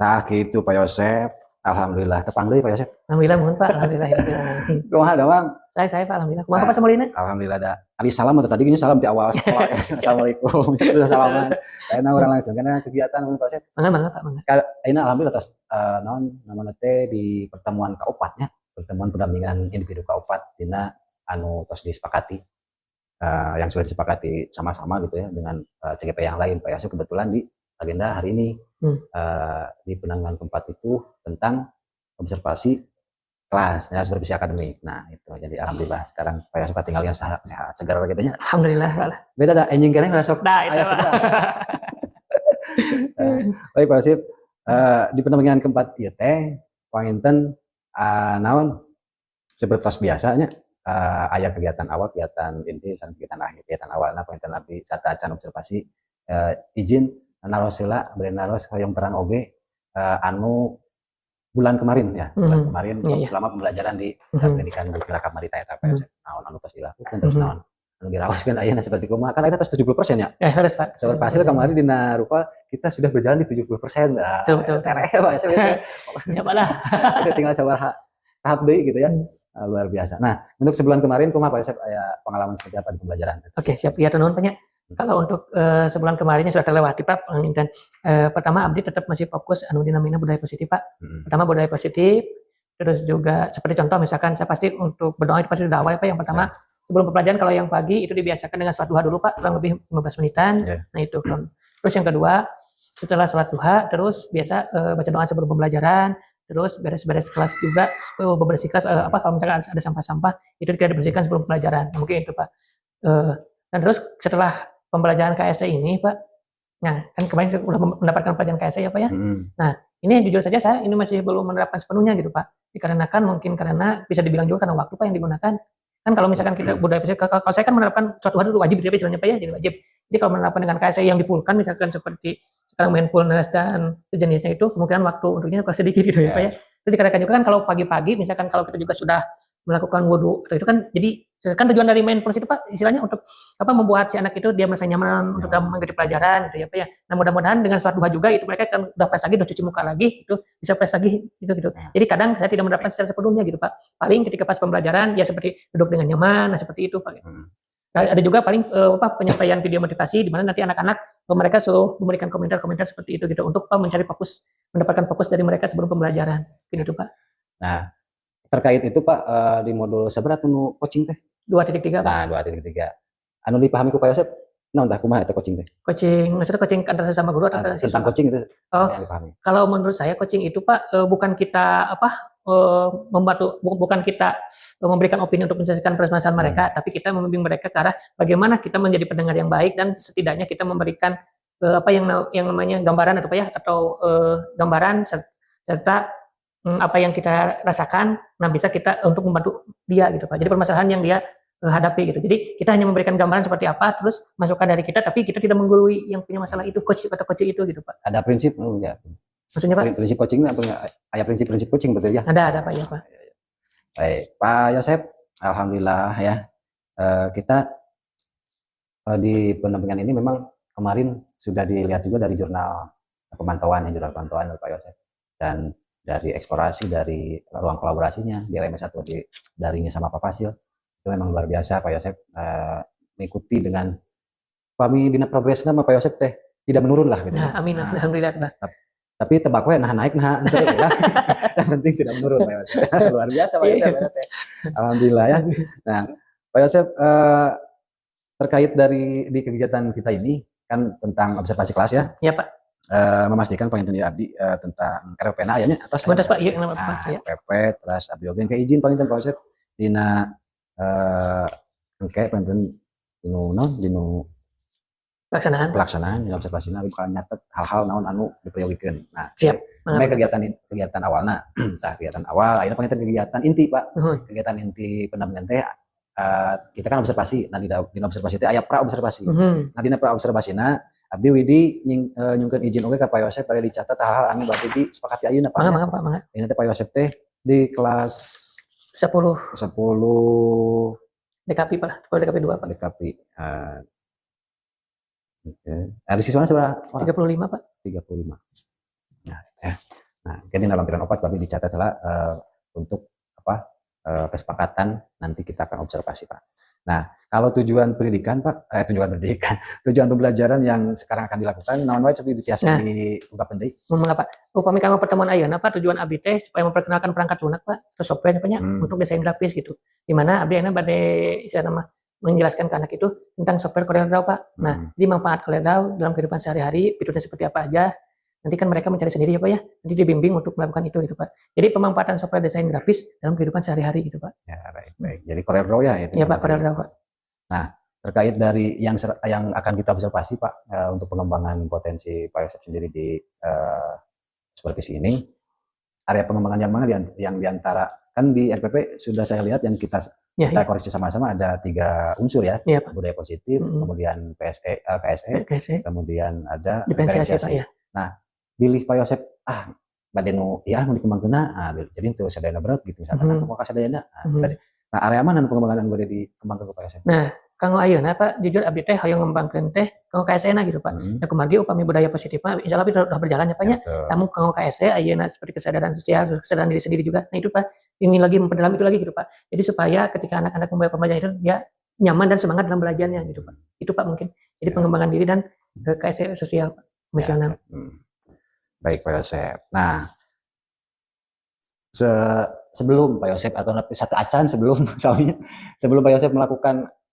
Nah gitu Pak Yosef. Alhamdulillah terpanggil Pak Yosef. Alhamdulillah mohon Pak, alhamdulillah. Kumaha da Bang? Saya Pak, alhamdulillah. Kumaha Pak Samulina? Alhamdulillah ada. Ali salam atau tadi gini salam di awal sekolah. Assalamualaikum. Udah salaman. Karena orang langsung karena kegiatan Pak Yosef. Mangga Pak, mangga. Ini alhamdulillah atas naon namanya teh di pertemuan K4 nya, pertemuan pendampingan individu K4 dina anu tos disepakati yang sudah disepakati sama-sama gitu ya dengan CGP yang lain Pak Yosef kebetulan di agenda hari ini di penanganan keempat itu tentang observasi kelas ya supervisi akademik. Nah itu jadi alhamdulillah sekarang Pak Yosef tinggal yang sehat segar gitu nya. Alhamdulillah. Beda dah anjing kene ngerasok. Nah itu Pak. Baik Pak Yosef di pendampingan keempat ieu teh panginten naon seperti biasanya aya kegiatan awal, kegiatan inti, dan kegiatan akhir. Kegiatan awalna panginten abdi sata acan observasi izin naros heula bari naros hoyong terang oge anu bulan kemarin ya bulan kemarin selama pembelajaran di pendidikan Bukira Kamarita eta naon anu tos dilakukan terus naon anu diraoskeun ayeuna seperti kumaha kan eta tos 70% ya harus Pak saur hasil kemarin dina rupa kita sudah berjalan di 70% betul tereh Pak ya Pak lah tinggal sabaraha tahap deui gitu ya luar biasa. Nah untuk sebulan kemarin kumaha Pak Yosef aya pengalaman seperti apa di pembelajaran? Oke siap ya nuhun Pak nya. Kalau untuk sebulan kemarinnya sudah terlewati Pak, pertama Abdi tetap masih fokus anu dinamina budaya positif Pak. Pertama budaya positif, terus juga seperti contoh misalkan saya pasti untuk berdoa itu pasti sudah awal Pak. Yang pertama sebelum pembelajaran kalau yang pagi itu dibiasakan dengan sholat duha dulu Pak, kurang lebih 15 menitan. Nah itu. Terus yang kedua setelah sholat duha terus biasa baca doa sebelum pembelajaran. Terus beres-beres kelas juga, bebersih kelas kalau misalkan ada sampah-sampah itu kita dibersihkan sebelum pembelajaran. Nah, mungkin itu Pak. Dan terus setelah pembelajaran KSE ini Pak, nah kan kemarin sudah mendapatkan pelajaran KSE ya Pak ya. Nah ini jujur saja saya ini masih belum menerapkan sepenuhnya gitu Pak. Dikarenakan mungkin karena bisa dibilang juga karena waktu Pak yang digunakan. Kan kalau misalkan kita budaya kalau saya kan menerapkan suatu hari dulu wajib gitu istilahnya Pak ya, jadi wajib. Jadi kalau menerapkan dengan KSE yang dipulkan misalkan seperti sekarang mindfulness dan sejenisnya itu kemungkinan waktu untuknya sedikit gitu ya Pak ya. Itu dikarenakan juga kan kalau pagi-pagi misalkan kalau kita juga sudah melakukan wudhu itu kan jadi kan tujuan dari mindfulness itu Pak istilahnya untuk apa membuat si anak itu dia merasa nyaman untuk mengikuti pelajaran gitu ya Pak ya. Nah mudah-mudahan dengan sholat duha juga itu mereka kan udah fresh lagi, udah cuci muka lagi itu bisa fresh lagi gitu. Jadi kadang saya tidak menerapkan secara sepenuhnya gitu Pak. Paling ketika pas pembelajaran ya seperti duduk dengan nyaman, nah seperti itu Pak. Nah, ada juga paling penyampaian video motivasi di mana nanti anak-anak mereka suruh memberikan komentar-komentar seperti itu gitu untuk mencari fokus, mendapatkan fokus dari mereka sebelum pembelajaran gitu Pak. Nah terkait itu Pak di modul seberapa nu coaching teh 2.3 Pak. Nah 2.3 anu dipahami ku Pak Yosef naon tah kumaha eta coaching teh maksudnya coaching antara sesama guru atau tentang coaching itu yang dipahami. Kalau menurut saya coaching itu Pak bukan kita membantu, bukan kita memberikan opini untuk menyelesaikan permasalahan mereka, tapi kita membimbing mereka ke arah bagaimana kita menjadi pendengar yang baik dan setidaknya kita memberikan yang namanya gambaran atau gambaran serta apa yang kita rasakan, nah bisa kita untuk membantu dia gitu Pak. Jadi permasalahan yang dia hadapi gitu. Jadi kita hanya memberikan gambaran seperti apa, terus masukan dari kita, tapi kita tidak menggurui yang punya masalah itu coach atau coach itu gitu Pak. Ada prinsip enggak? Maksudnya Pak? Prinsip coaching apa enggak? Ada prinsip-prinsip coaching betul ya? Ada Pak ya Pak. Baik Pak Yosef, alhamdulillah ya kita di pendampingan ini memang kemarin sudah dilihat juga dari jurnal pemantauan Pak Yosef dan dari eksplorasi dari ruang kolaborasinya di LMS atau di daringnya sama Pak Fasil itu memang luar biasa Pak Yosef mengikuti dengan kami dina progresnya sama Pak Yosef teh tidak menurun lah gitu. Nah, amin alhamdulillah. Tapi tebak we naik yang penting tidak menurun Pak Yosef. Luar biasa Pak Yosef. Alhamdulillah ya. Nah Pak Yosef terkait di kegiatan kita ini kan tentang observasi kelas ya. Iya Pak. Memastikan penginten Abdi tentang RPP-na ayahnya atas Pak iya kenapa Pak RPP terus Abdi oge ke izin penginten Pak Yosef dina engke penginten dinu pelaksanaan dina observasina bakal nyatet hal-hal naon anu dipriogikeun. Nah siap kegiatan awalna tah kegiatan awal ayeuna penginten kegiatan inti Pak. Kegiatan inti pendampingan teh kita kan observasi. Nah dina observasi teh aya pra observasi. Nah dina pra observasina Abdi Widi nyungkeun izin oge ka Pak Yosef pada dicatat hal-hal anu berarti disepakati ayeuna Pak. Mangga. Ini teh Pak Yosef teh di kelas 10 DKP Pak, DKP 2 Pak. DKP. Oke. Ada siswanya seberapa? 35 Pak. 35. Nah, ya. Nah, jadi dalam lampiran opat kami dicatat adalah untuk kesepakatan nanti kita akan observasi, Pak. Nah, kalau tujuan pendidikan, Pak, tujuan pendidikan, tujuan pembelajaran yang sekarang akan dilakukan, naon wae coba ditiasa Nah. diungkapkeun deui. Mengapa? Upami kanggo pertemuan ayeuna Pak, tujuan abdi teh supaya memperkenalkan perangkat lunak Pak, atau software nya untuk desain grafis gitu. Di mana abdi ayeuna bade istilahna mah menjelaskan ke anak itu tentang software CorelDRAW Pak. Nah, jadi manfaat CorelDRAW dalam kehidupan sehari-hari, fiturnya seperti apa aja. Nanti kan mereka mencari sendiri ya Pak ya. Nanti dibimbing untuk melakukan itu gitu Pak. Jadi pemanfaatan software desain grafis dalam kehidupan sehari-hari gitu Pak. Ya, baik. Jadi CorelDRAW ya itu. Iya Pak, CorelDRAW Pak. Nah, terkait dari yang akan kita observasi Pak, untuk pengembangan potensi Pak Yosep sendiri di supervisi ini, area pengembangan yang mana yang diantara kan di RPP sudah saya lihat yang kita koreksi sama-sama ada 3 unsur ya, budaya positif, kemudian KSE, kemudian ada diferensiasi. Nah, pilih Pak Yosep, badenu ya nu dikembangkeunna, jadi itu sadayana berat gitu misalkan atau kok sadayana. Nah, area mana pengembangan yang boleh dikembangkan Pak Yosep? Nah, kanggo ayeuna Pak, jujur abdi teh hoyong ngembangkeun teh kanggo KSE-na gitu Pak. Nah, kumargi upami budaya positif mah insyaallah udah berjalan ya Pak nya. Namun kanggo KSE ayeuna seperti kesadaran sosial, kesadaran diri sendiri juga. Nah, itu Pak, ini lagi memperdalam itu lagi gitu Pak. Jadi supaya ketika anak-anak memulai pembelajaran itu dia nyaman dan semangat dalam belajarnya gitu Pak. Itu Pak mungkin. Jadi pengembangan diri dan KSE sosial Pak, emosional. Baik Pak Yosep. Nah, sebelum Pak Yosep atau satu acan sebelum Pak Yosep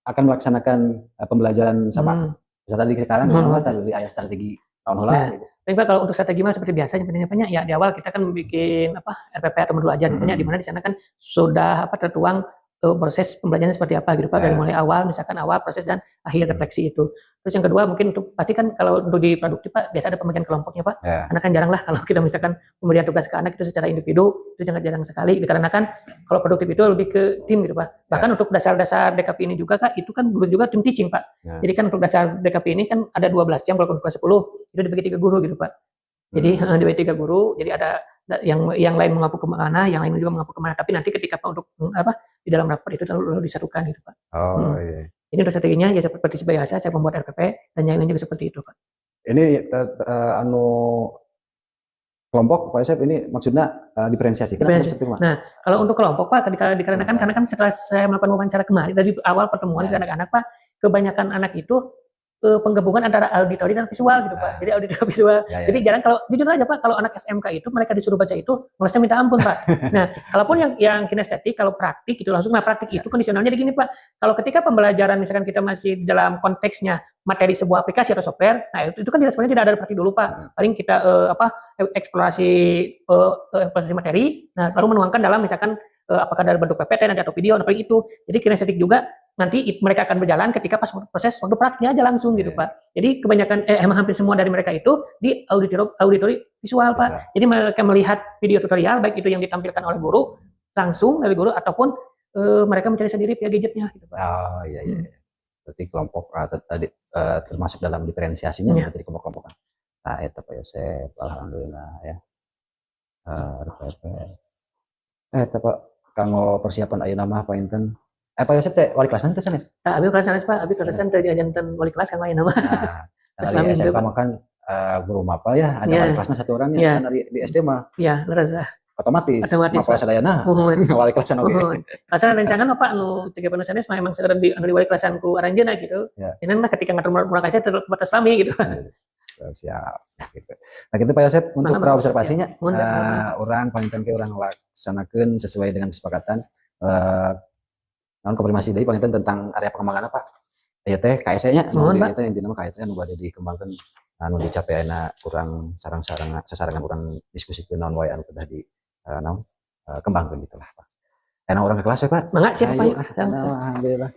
akan melaksanakan pembelajaran sama tadi sekarang tadi ayah strategi tahun heula. Tapi Pak kalau untuk strategi mah seperti biasa pentingnya ya di awal kita kan bikin RPP atau modul ajar di mana di sana kan sudah tertuang proses pembelajaran seperti apa gitu Pak, dari mulai awal misalkan awal proses dan akhir refleksi itu. Terus yang kedua mungkin untuk pasti kan kalau untuk di produktif Pak biasa ada pembagian kelompoknya Pak. Karena kan jarang lah kalau kita misalkan pemberian tugas ke anak itu secara individu itu jarang sekali dikarenakan kalau produktif itu lebih ke tim gitu Pak. Bahkan untuk dasar-dasar DKP ini juga Kak itu kan guru juga tim teaching Pak. Jadi kan untuk dasar DKP ini kan ada 12 jam kalau kelas 10 itu dibagi 3 guru gitu Pak. Jadi dibagi 3 guru, jadi ada yang lain mengapu kemana, yang lain juga mengapu kemana. Tapi nanti ketika Pak untuk di dalam rapat itu lalu disatukan gitu Pak. Iya. Ini untuk strateginya ya seperti biasa saya membuat RPP dan yang lain juga seperti itu Pak. Ini kelompok Pak Yosep ini maksudnya diferensiasi. Nah, kalau untuk kelompok Pak dikarenakan karena kan setelah saya melakukan wawancara kemarin dari awal pertemuan dengan anak-anak Pak, kebanyakan anak itu penggabungan antara auditori dan visual gitu Pak. Jadi auditori visual. Jadi jarang kalau jujur aja Pak, kalau anak SMK itu mereka disuruh baca itu, ngelesnya minta ampun Pak. Nah, kalaupun yang kinestetik, kalau praktik itu langsung praktik itu kondisionalnya begini Pak. Kalau ketika pembelajaran misalkan kita masih dalam konteksnya materi sebuah aplikasi atau software, nah itu kan sebenarnya tidak ada praktik dulu Pak. Paling kita eksplorasi materi, nah lalu menuangkan dalam misalkan apakah dari bentuk PPT nanti atau video atau itu. Jadi kinestetik juga nanti mereka akan berjalan ketika pas proses waktu praktiknya aja langsung gitu Pak. Jadi kebanyakan hampir semua dari mereka itu di auditori visual Pak. Jadi mereka melihat video tutorial baik itu yang ditampilkan oleh guru langsung dari guru ataupun mereka mencari sendiri via gadgetnya gitu Pak. Oh iya. Berarti kelompok termasuk dalam diferensiasinya berarti kelompok-kelompok. Nah, itu Pak Yosep, alhamdulillah ya. RPP. Pak kanggo persiapan ayeuna mah painten Pak Yosep teh wali kelas nanti sanes. Abi kelas sanes Pak, abi kelas teh diajanten wali kelas kanggo ayeuna mah. Nah, di SMK mah kan guru mapel ya, ada wali kelasnya 1 orangnya. Kan di SD mah. Iya, leres. Otomatis mapel sadayana. Wali kelasan oge. Asal rencangan Pak nu cegah panu sanes mah emang sekedar di wali kelasan ku aranjeuna gitu. Ini mah ketika ngatur murak aja terbatas lami gitu. Siap gitu. Nah gitu Pak Yosep untuk praobservasinya orang palinten ke orang laksanakeun sesuai dengan kesepakatan naon konfirmasi deui palinten tentang area pengembangan apa ya teh KSE-nya kita intinya mah KSE nu bade dikembangkeun anu dicapai ayeuna urang sasarangan urang diskusikeun naon wae anu kedah di kembangkeun gitulah Pak. Enak orang ke kelas we Pak. Mangga siap Pak. Alhamdulillah.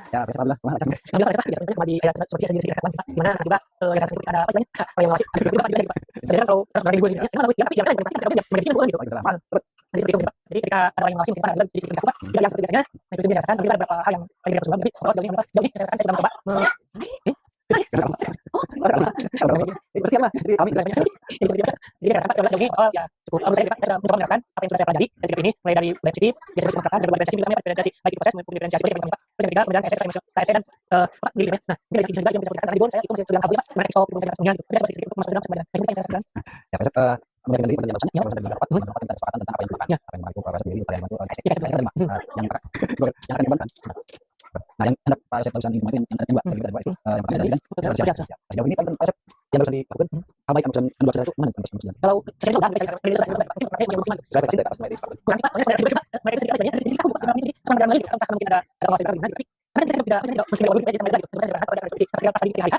Ya, besok alhamdulillah kemana aja? Alhamdulillah Pak, biasanya cuma di seperti saya sendiri kan, di mana juga yang saya ada apa istilahnya yang mengawasi ada juga Pak di Pak. Jadi kalau dari gue ini emang tapi jangan kan mereka bukan gitu. Jadi seperti itu Pak. Jadi ketika ada orang yang mengawasi mungkin ada di sini Pak. Tidak yang seperti biasanya, nah itu biasakan tapi ada beberapa hal yang lagi tidak sesuai tapi setelah sejauh ini Pak. Jadi saya sudah mencoba Terus gimana? Jadi kami jadi saya dapat sejauh ini ya cukup menurut saya Pak, saya mencoba menerapkan apa yang sudah saya pelajari dari ini mulai dari web city biasa bisa mengatakan dari diferensiasi misalnya diferensiasi baik di proses maupun diferensiasi seperti yang Pak. Terus yang ketiga kemudian KSS dan apa diri nah mungkin dari juga yang bisa dikatakan tadi saya itu masih pegang kabel Pak mana ekspor belum saya punya gitu jadi seperti itu masuk dalam sebenarnya yang penting saya sampaikan ya besok kemudian dari pertanyaan barusan yang tadi dapat tentang kesepakatan tentang apa yang dilakukan apa yang dilakukan Pak sendiri pada yang itu KSS yang akan dikembangkan. Nah, yang hendak Pak Yosep barusan ini yang kedua dari kita itu yang pertama tadi kan siap. Sejauh ini Pak Yosep yang barusan dilakukan hal baik yang barusan kedua itu mana yang kalau saya coba bisa dari itu saya yang maksimal saya cinta Pak Yosep kurang cepat soalnya saya mereka sendiri aja dari sisi aku bukan ini sama dengan lain entah mungkin ada masalah gimana tapi karena kita tidak mesti lebih baik sama lagi saya berharap ada seperti ketika pas lagi hari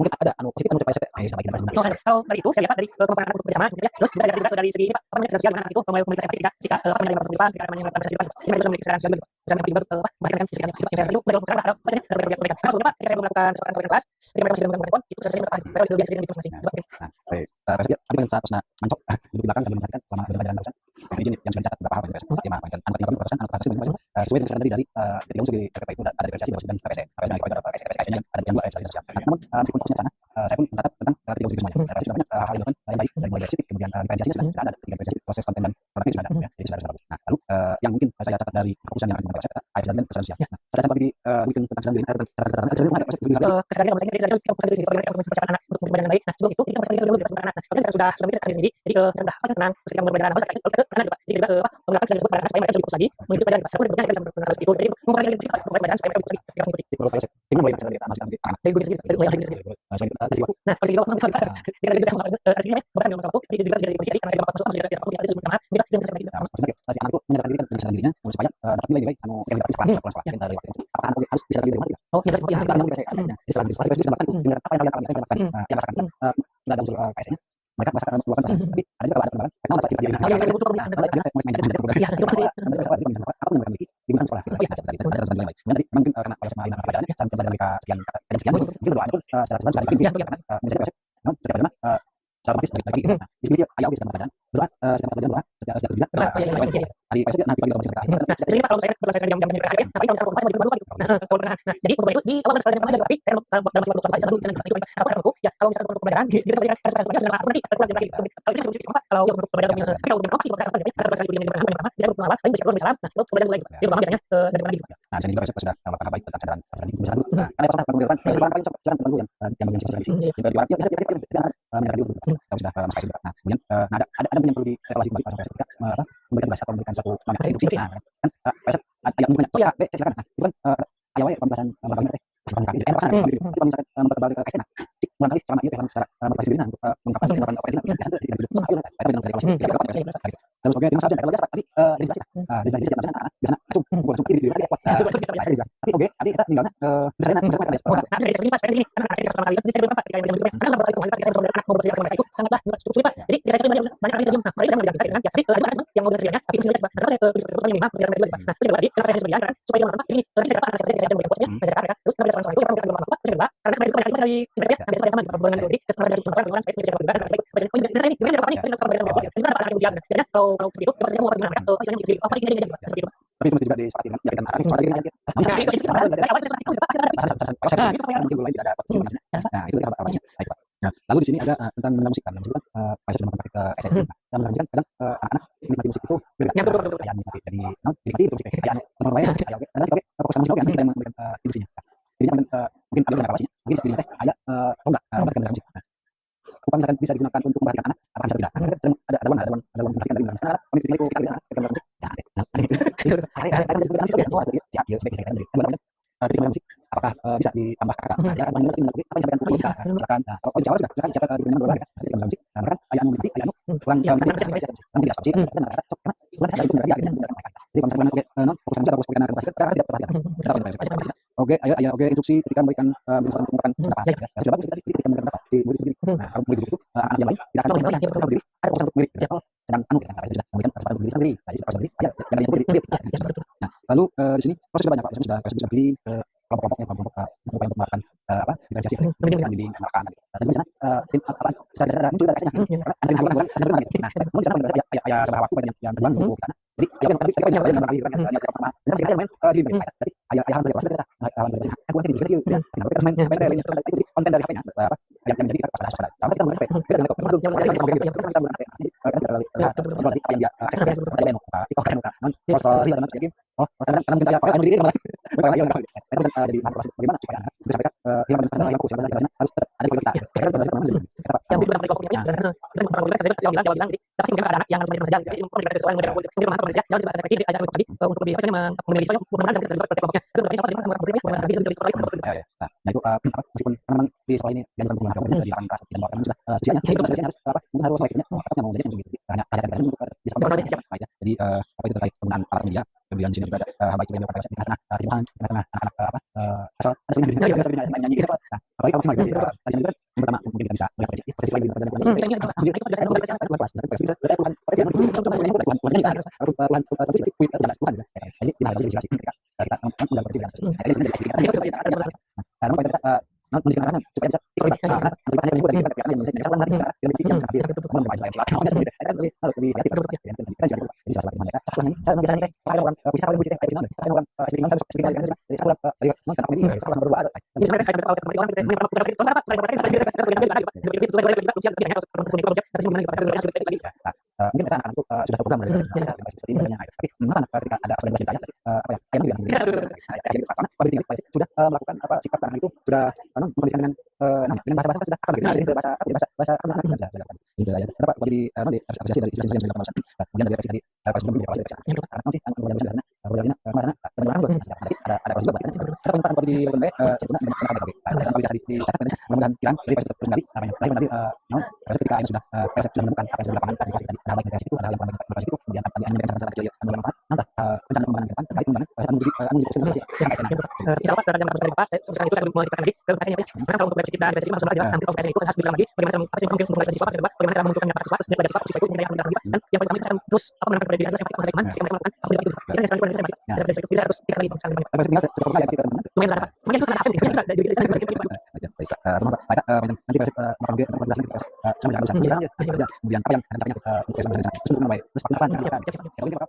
mungkin ada positif menurut Pak Yosep sampai kita bahas kalau dari itu saya lihat dari kemampuan untuk bersama ya terus bisa juga dari segi ini Pak apa namanya sosial mana itu mulai komunikasi jika apa yang dari depan jika ada yang melakukan sosial ini bisa memiliki secara sosial bisa yang baru apa mereka sisi yang saya itu belum pernah ada apa sih dari mereka karena sebelumnya Pak saya melakukan sesuatu kelas ketika mereka sudah melakukan itu saya mereka itu biasa dengan informasi baik Pak Yosep apa yang saat Usna mencok duduk di belakang sambil memperhatikan selama berjalan barusan izin yang sudah dicatat beberapa hal tema dan anak 30% sesuai dengan dari ketika unsur di RPP itu ada diferensiasi dan KPSN apa yang ada KPSN ada yang dua yang namun meskipun fokusnya sana saya pun mencatat tentang ketiga unsur itu semuanya sudah banyak hal yang dilakukan yang baik dari mulai dari titik kemudian diferensiasinya sudah ada tiga diferensiasi proses konten dan produknya sudah ada ya jadi sudah bagus nah lalu yang mungkin saya catat dari keputusan yang akan dilakukan saya ASN dan kesan siap nah saya sampai bikin tentang kesan diri sekarang kalau misalnya kita fokus di sini bagaimana mempersiapkan anak untuk berbadan yang baik nah sebelum itu kita masih dulu bersama anak nah kemudian sudah bisa sendiri jadi sudah apa tenang terus kita berbeda anak jadi juga menggunakan saya disebut supaya mereka lebih fokus lagi mengikuti badan aku berbeda kita bisa berpengaruh itu jadi mengurangi lebih cepat badan supaya mereka lebih fokus lagi ini mulai dari kita masih dari gue sendiri dari mulai hari sendiri nah kalau kita bisa kita bisa aslinya bahasa yang nomor 1 jadi juga dari polisi karena kita masuk masih ada aku ada utama kita dan kita maksudnya si anak itu menyerahkan diri dengan kesadaran dirinya supaya dapat nilai anu yang dapat sekolah kita dari waktu itu apakah anak harus bisa diri rumah oh ya kita yang bisa setelah di sekolah itu bisa melakukan apa yang kalian lakukan yang rasakan sudah ada unsur KSN-nya mereka merasakan melakukan proses tapi ada juga ada pengembangan karena dapat diri yang butuh perbaikan ya itu pasti apa yang mereka miliki di mana sekolah tadi mungkin karena pada sama anak pelajarannya sampai pelajaran mereka sekian mungkin berdoa pun secara sebenarnya sudah dipimpin karena misalnya setiap pelajaran secara otomatis balik lagi di sini ayah bisa pelajaran berdoa setiap pelajaran berdoa setiap juga Hari besok nanti pagi kita Nah, jadi Pak, kalau saya jam terakhir ya, tapi kalau saya lupa lupa gitu. Nah, jadi untuk itu di awal saya dalam tapi saya dalam waktu saya dulu itu apa aku ya kalau misalkan untuk pembelajaran gitu kita harus sudah apa nanti setelah lagi kalau itu cuma kalau yang untuk pembelajaran tapi kalau untuk opsi kalau ada bahasa yang pertama bisa untuk awal lain bisa kalau misalnya nah terus kemudian mulai jadi pertama biasanya dari mana gitu. Nah, jadi juga besok sudah melakukan baik tentang cadaran ini bisa dulu. Nah, karena pas minggu depan silakan teman yang sini. Kita di dulu. Kita sudah Mas Kaisar. Nah, kemudian ada yang perlu dievaluasi kembali Pak ketika memberikan tugas atau memberikan satu semangat instruksi. Nah, kan besok ada yang banyak. A, B, C silakan. Nah, itu kan ayawai pembahasan barangkali teh. Barangkali itu misalkan memperbalik ke KSN. Barangkali sama itu secara motivasi diri untuk mengungkapkan operasi terus oke dengan saja kalau biasa tadi dari sisi biasanya biasanya langsung ini tapi oke tadi kita tinggalnya misalnya Nah, jadi pas ini karena pertama kali jadi saya berapa ketika yang berikutnya karena beberapa kali saya anak mau berjalan sama itu sangatlah sulit Pak. Jadi saya banyak kali diam. Nah, saya nggak bisa kan ya. Tapi ada yang mau berjalan tapi sebenarnya karena saya terus minimal berjalan dulu Pak. Nah, terus lagi karena saya berjalan supaya orang ini nanti saya saya yang bosnya saya terus kalau soal itu kita ngomong apa saya karena saya itu dari internet ada sama hubungan dulu jadi kesempatan dari orang saya bisa berjalan dari saya ini gimana Pak ini kalau berjalan itu kan ada ujian. Jadi kalau seperti itu kita mau bagaimana atau misalnya bisa apa ini seperti itu. tapi itu juga disepakati ya kita nah itu mulai tidak ada nah itu apa aja nah lalu di sini ada tentang mengenal musik kan musik kan Pak sudah pakai ke SN dan menunjukkan kadang anak-anak menikmati musik itu berbeda yang menikmati jadi menikmati itu musik kayak teman lain ya oke dan oke fokus musik kan kita yang memberikan industrinya jadi mungkin ada beberapa pastinya mungkin seperti ini ada oh enggak memperhatikan musik upah misalkan bisa digunakan untuk memperhatikan anak apa bisa tidak ada one memperhatikan dari misalnya menit itu kita musik apakah bisa ditambah kakak ya apa yang silakan kalau di Jawa sudah silakan siapa di mana boleh kan musik karena kan ayah mengerti ayah kurang tidak seperti karena saya itu jadi kalau misalkan non fokus bisa fokus karena tidak terperhatikan oke ayo oke instruksi ketika memberikan misalkan pengungkapan pendapat ya sudah bagus tadi ketika memberikan pendapat si murid nah kalau murid itu anak yang lain tidak akan memberikan berdiri ada urusan untuk murid sedang anu kita sudah memberikan kesempatan berdiri sendiri jadi kesempatan berdiri ya jangan yang berdiri nah lalu di sini proses sudah banyak Pak sudah berdiri ke kelompok-kelompoknya kelompok upaya untuk melakukan apa diferensiasi bimbing penerapan dan di sana tim apa secara muncul dari kasihnya karena ada hal-hal nah namun di sana ya salah waktu banyak yang terbang untuk kita jadi ya kan tadi kita yang kali kan yang pertama dan kita main di berita jadi ayah dari proses kita awan dari aku nanti juga ya kenapa kita main itu konten dari HP-nya apa yang jadi kita pada sampai kita mulai kita dengan kita apa yang dia akses dari itu kan non story dan macam oh kadang kita ya pakai anu diri kemarin bukan lagi orang jadi bagaimana supaya bisa mereka yang yang fokus harus ada kualitas yang kedua dari kelompoknya dan kita bilang jadi tapi mungkin ada anak yang harus saja jadi mungkin ada sesuatu yang mungkin memang manusia jangan juga saya diajar tadi untuk lebih apa mengenai soalnya bukan sampai dari kelompoknya itu berarti sama dengan nah itu meskipun memang di sekolah ini yang bukan kelompok di kelas dan bahkan sudah sisinya harus apa mungkin harus baiknya mau jadi begitu hanya untuk bisa jadi apa itu terkait penggunaan alat media kemudian sini juga ada hal baik yang dilakukan di tengah anak-anak apa asal nyanyi gitu nah apalagi kalau masih tadi juga yang pertama mungkin kita bisa melihat seperti lagi mungkin kita anak-anak itu sudah tahu program dari seperti misalnya tapi mengapa ketika ada organisasi ditanya apa ya yang sudah melakukan apa sikap anak itu sudah mengkondisikan dengan bahasa-bahasa sudah akan begitu bahasa gitu aja tetap kalau di apresiasi dari sisi yang kemudian dari tadi pas belum karena sih mana ada pas juga berarti kita penempatan kalau di LMB sebetulnya dengan aplikasi dicatat mudah-mudahan kirang dari pas kembali apa yang lain nanti ketika yang sudah sudah menemukan apa yang sudah lakukan tadi ada baik dari situ ada yang dari situ kemudian kami hanya menyampaikan kecil ya manfaat nanti rencana pengembangan ke depan terkait pengembangan anu jadi insya Allah terhadap dari Pak saya itu saya mau dikatakan lagi ke kasihnya karena kalau untuk dari kita dari sini maksudnya adalah nanti kalau itu harus dibilang lagi bagaimana apa sih mungkin untuk belajar siswa ke depan bagaimana cara menentukan apa siswa dan belajar siswa supaya itu menjadi yang dan yang paling penting terus apa menangkap pada diri anda siapa yang paling yang melakukan apa itu kita sekali pun kita harus kita lagi lumayan lah Pak mungkin itu karena apa mungkin itu Baik, Pak. Terima kasih, Pak. Nanti Persib bakal nge tentang penjelasan gitu, Pak. Sama jangan bisa. Kemudian apa yang rencananya untuk Persib terus apa? Siap, siap, siap. Ya, mungkin Pak.